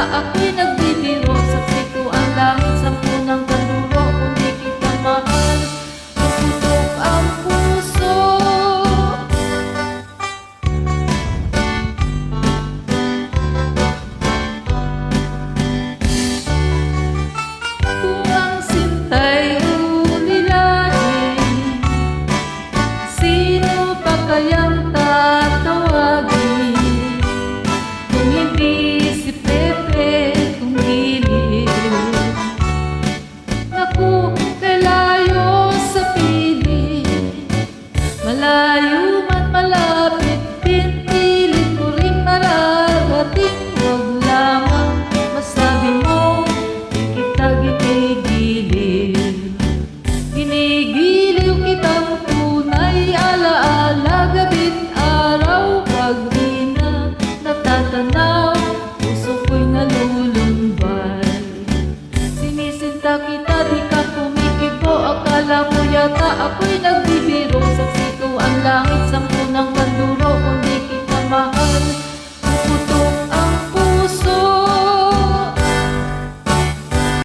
ako'y nagbibiro. Saksi ko ang langit sa punang kanduro. Kung di kita mahal, puputok ang puso. Kung ang sinta'y ulilahin, sino pa kayang tatawagin? Kung hindi si Pepe, kung giliw. Naku, kalayo sa piling, malayo man malapit, pinpilit ko rin mararating. Huwag lamang masabi mo, di kita ginigiliw. Ginigiliw kitang tunay, alaala, gabi't araw. Pag di na natatanaw, puso ko'y nalulumbay. Sinisinta kita, di ka kumikibo, akala mo yata ako'y